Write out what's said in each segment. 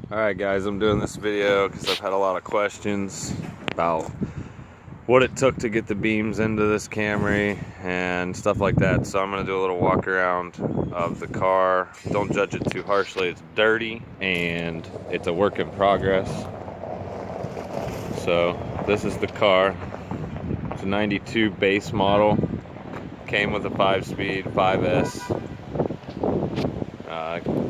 Alright guys, I'm doing this video because I've had a lot of questions about what it took to get the beams into this Camry and stuff like that. So I'm going to do a little walk around of the car. Don't judge it too harshly. It's dirty and it's a work in progress. So this is the car. It's a 92 base model. Came with a 5-speed 5S.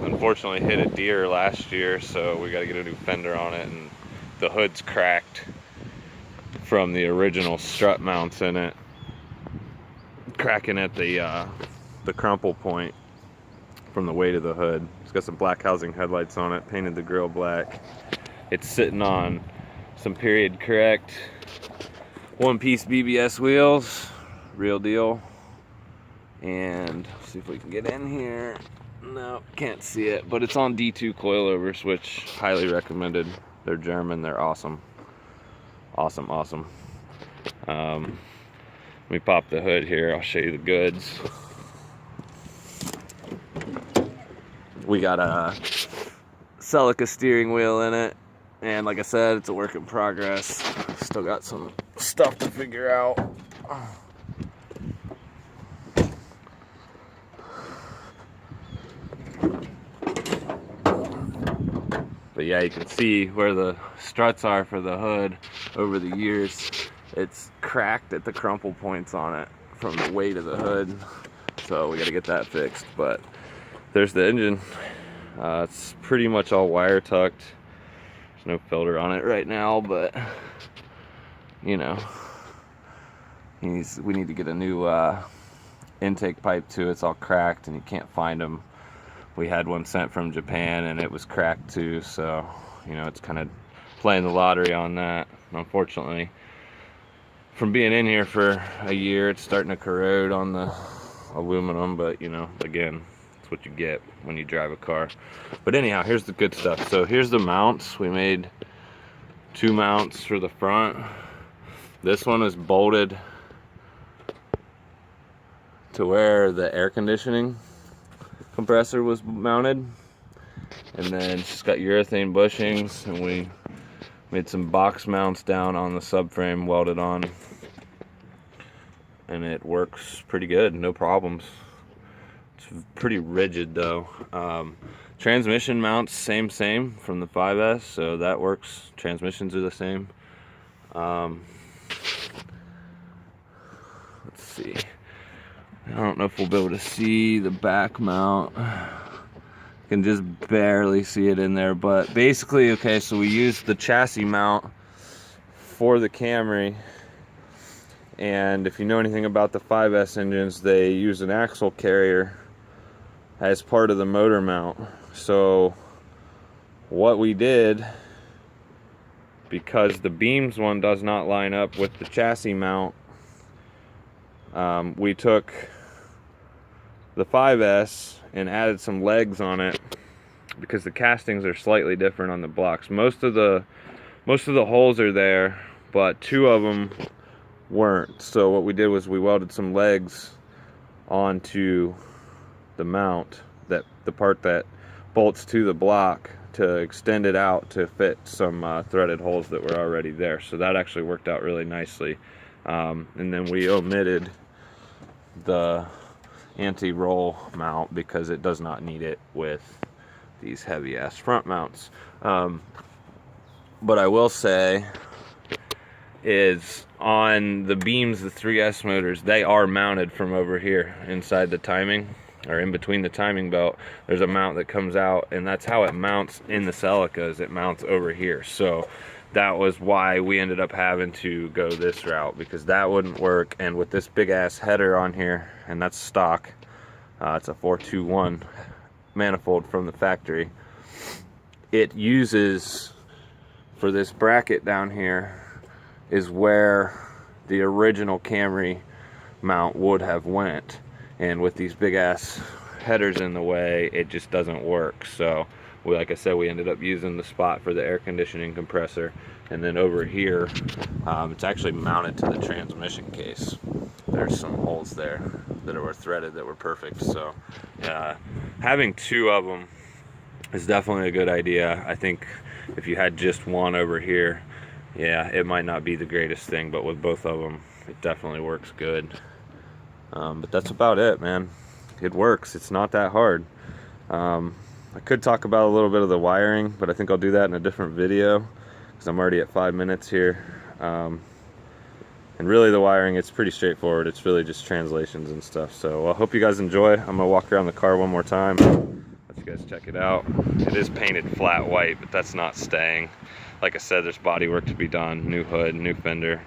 Unfortunately hit a deer last year, so we got to get a new fender on it, and the hood's cracked from the original strut mounts in it, cracking at the crumple point from the weight of the hood. It's got some black housing headlights on it, painted the grille black. It's sitting on some period correct one-piece BBS wheels, real deal. And see if we can get in here. No, can't see it, but it's on D2 coilovers, which highly recommended. They're German, they're awesome. Awesome. Let me pop the hood here, I'll show you the goods. We got a Celica steering wheel in it, and like I said, it's a work in progress. Still got some stuff to figure out. But yeah, you can see where the struts are for the hood over the years. It's cracked at the crumple points on it from the weight of the hood. So we gotta get that fixed. But there's the engine. It's pretty much all wire tucked. There's no filter on it right now, but you know, we need to get a new intake pipe too. It's all cracked and you can't find them. We had one sent from Japan and it was cracked too, so you know, it's kind of playing the lottery on that. And unfortunately, from being in here for a year, it's starting to corrode on the aluminum, but you know, again, it's what you get when you drive a car. But anyhow, here's the good stuff. So here's the mounts. We made 2 mounts for the front. This one is bolted to where the air conditioning compressor was mounted, and then it's got urethane bushings, and we made some box mounts down on the subframe, welded on, and it works pretty good, no problems. It's pretty rigid though. Transmission mounts same from the 5S, so that works. Transmissions are the same. Let's see, I don't know if we'll be able to see the back mount. You can just barely see it in there, but basically, okay, so we used the chassis mount for the Camry, and if you know anything about the 5S engines, they use an axle carrier as part of the motor mount. So what we did, because the beams one does not line up with the chassis mount, we took the 5S and added some legs on it, because the castings are slightly different on the blocks. Most of the holes are there, but 2 of them weren't. So what we did was we welded some legs onto the mount, that the part that bolts to the block, to extend it out to fit some threaded holes that were already there. So that actually worked out really nicely. And then we omitted the anti-roll mount because it does not need it with these heavy ass front mounts. But I will say is on the beams, the 3S motors, they are mounted from over here inside the timing, or in between the timing belt. There's a mount that comes out, and that's how it mounts in the Celicas. It mounts over here. So that was why we ended up having to go this route, because that wouldn't work. And with this big ass header on here, and that's stock, it's a 421 manifold from the factory, it uses, for this bracket down here is where the original Camry mount would have went, and with these big ass headers in the way, it just doesn't work. So like I said, we ended up using the spot for the air conditioning compressor, and then over here, it's actually mounted to the transmission case. There's some holes there that were threaded that were perfect. So having 2 of them is definitely a good idea. I think if you had just one over here, yeah, it might not be the greatest thing, but with both of them, it definitely works good. But that's about it, man. It works. It's not that hard. I could talk about a little bit of the wiring, but I think I'll do that in a different video because I'm already at 5 minutes here. And really the wiring, it's pretty straightforward. It's really just translations and stuff. So I hope you guys enjoy. I'm gonna walk around the car one more time, let you guys check it out. It is painted flat white, but that's not staying. Like I said, there's body work to be done, new hood, new fender.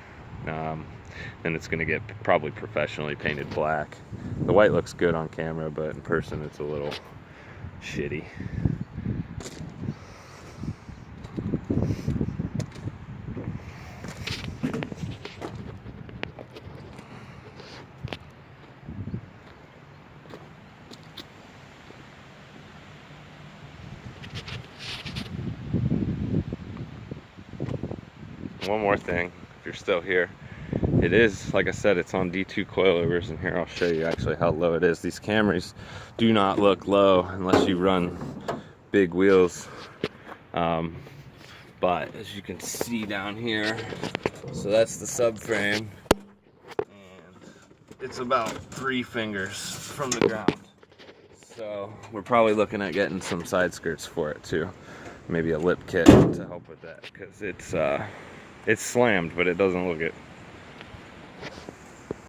And it's gonna get probably professionally painted black. The white looks good on camera, but in person it's a little shitty. One more thing, if you're still here, it is, like I said, it's on D2 coilovers, and here I'll show you actually how low it is. These Camrys do not look low unless you run big wheels. But as you can see down here, so that's the subframe, and it's about 3 fingers from the ground. So we're probably looking at getting some side skirts for it too. Maybe a lip kit to help with that, because it's slammed, but it doesn't look it.